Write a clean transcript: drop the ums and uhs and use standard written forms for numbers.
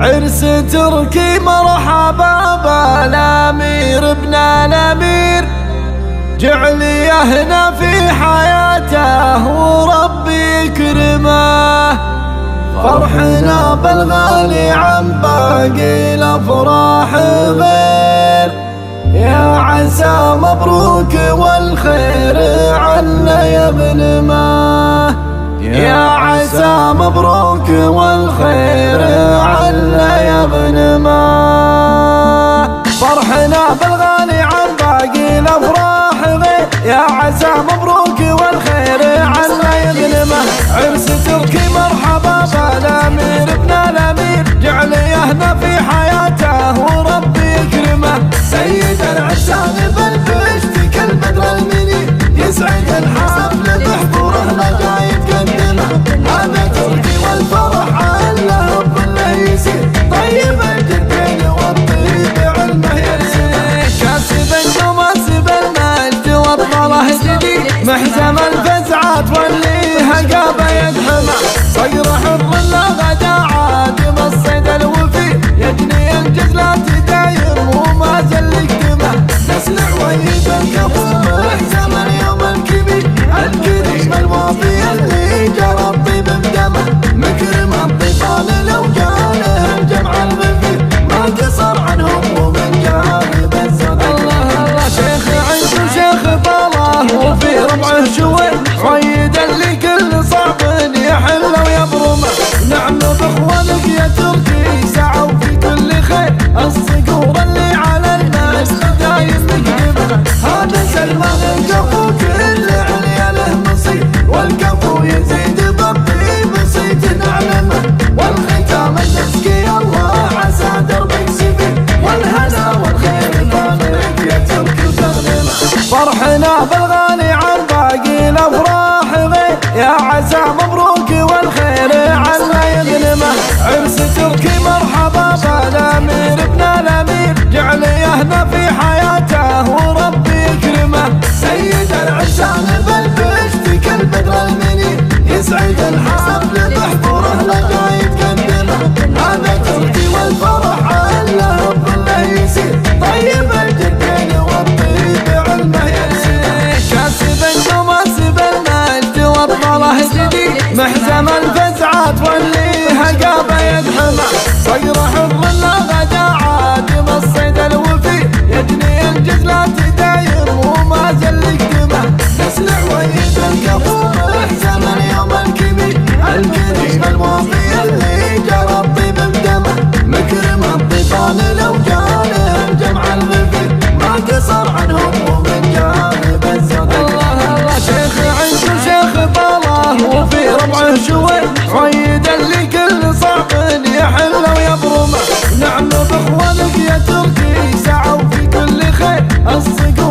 عرس تركي مرحبا بالامير ابن الامير، جعلي هنا في حياته وربي يكرمه. فرحنا بالغالي عن باقي الافراح غير، يا عسى مبروك والخير عنا يا ابن ما، يا عسى مبروك والخير عنا يا ابن ما. فرحنا بالغالي عن باقي الافراح غير، يا عسى مبروك والخير عنا يا ابن ما. عرس تركي مرحبا بالامير ابن الامير، جعلي هنا في حياته وربي يكرمه. سيد العسان بالبشت كالبدر المنير، يسعد الحفل بحضوره لقى يتقدمه. هذا تركي والفرح على الظل يسير، طيب الجدين والطيب علمه يرسل. كاسب وماسب المجد والطله جديد، محزم الفزعات واللي هقابه يدحمه. صير حر لا غدا عادم الصيد الوفي، يجني الجزلات دايم وما زل يكتمه. نسلع ويد الكفو محزم اليوم الكبير، الكريم الوافي اللي جرى الطيب بدمه. مكرم الطفال لو جاله الجمع الغفير، ما قصر عنهم ومن جانب الصدق. الله شيخ عز وشيخ طاله وفي ربعه شوي، عيد اللي كل صعب يحل ويبرمه. نعم باخوانك يا تركي سعوا في كل خير، الصقور اللي على الناس دايم نقدمه. هذا سلمان الكفو كل عليا له مصير، والكفو يزيد بالطيب صيت نعلمه. والختام المسكي الله عسى دربك سفير، والهنا والخير طالك يا تركي تغنمه. فرحنا بالغالي عن باقي الافراح غير، يا عسى مبروك والخير عنا يغنمه. عرس تركي مرحبا بالامير ابن الامير، جعلي هنا في حياته وربي يكرمه. سيد العسان بالبشت كالبدر المنير، يسعد الحفل بحضوره لقى يتقدمه. هذا تركي والفرح على الظل يسير، طيب الجدين والطيب علمه يرسل. كاسب وماسب المجد والطله جديد، محزم الفزعات واللي هقابه يدحمه. صير حر لا غدا عادم الصيد الوفي، يجني الجزلات دايم وما زل يكتمه. نسلع ويد الكفو محزم اليوم الكبير، الكريم الوافي اللي جرى الطيب بدمه. مكرم الطفال لو جاله الجمع الغفير، ما قصر عنهم ومن جانب الصدق. الله شيخ عز وشيخ طاله وفي ربعه شوي، عيد اللي كل صعب يحل ويبرمه. نعم باخوانك يا تركي سعوا في كل خير، الصقور